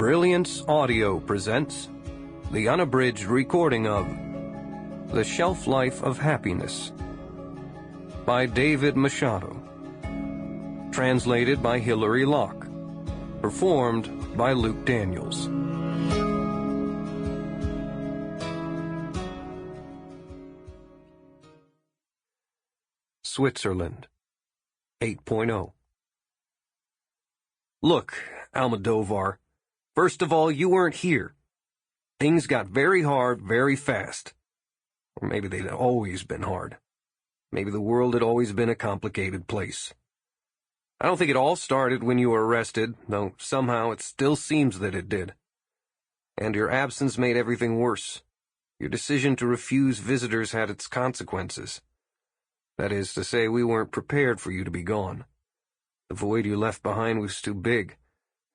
Brilliance Audio presents the unabridged recording of The Shelf Life of Happiness by David Machado. Translated by Hilary Locke. Performed by Luke Daniels. Switzerland, 8.0. Look, Almodovar, first of all, you weren't here. Things got very hard very fast. Or maybe they'd always been hard. Maybe the world had always been a complicated place. I don't think it all started when you were arrested, though somehow it still seems that it did. And your absence made everything worse. Your decision to refuse visitors had its consequences. That is to say, we weren't prepared for you to be gone. The void you left behind was too big,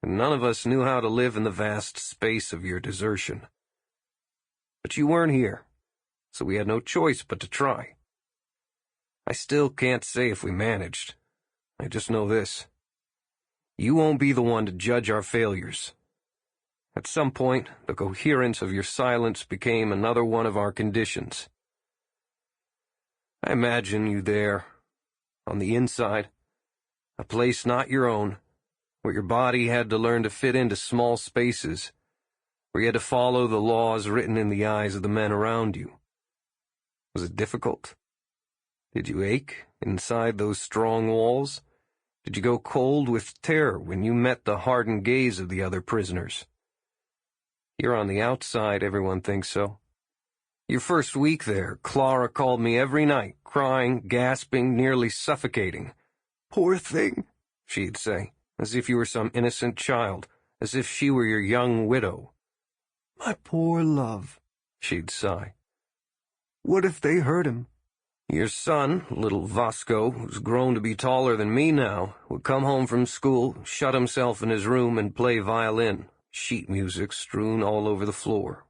and none of us knew how to live in the vast space of your desertion. But you weren't here, so we had no choice but to try. I still can't say if we managed. I just know this. You won't be the one to judge our failures. At some point, the coherence of your silence became another one of our conditions. I imagine you there, on the inside, a place not your own, where your body had to learn to fit into small spaces, where you had to follow the laws written in the eyes of the men around you. Was it difficult? Did you ache inside those strong walls? Did you go cold with terror when you met the hardened gaze of the other prisoners? Here on the outside, everyone thinks so. Your first week there, Clara called me every night, crying, gasping, nearly suffocating. "Poor thing," she'd say, as if you were some innocent child, as if she were your young widow. "My poor love," she'd sigh. "What if they hurt him?" Your son, little Vasco, who's grown to be taller than me now, would come home from school, shut himself in his room and play violin, sheet music strewn all over the floor.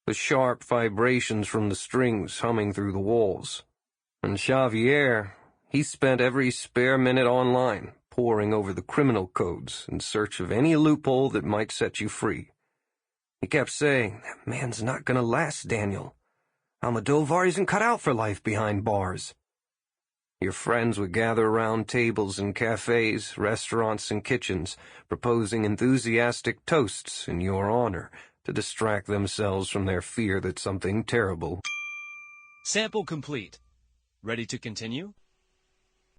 The sharp vibrations from the strings humming through the walls. And Xavier, he spent every spare minute online, poring over the criminal codes in search of any loophole that might set you free. He kept saying, "That man's not going to last, Daniel. Almodovar isn't cut out for life behind bars." Your friends would gather around tables in cafes, restaurants, and kitchens, proposing enthusiastic toasts in your honor to distract themselves from their fear that something terrible. Sample complete. Ready to continue?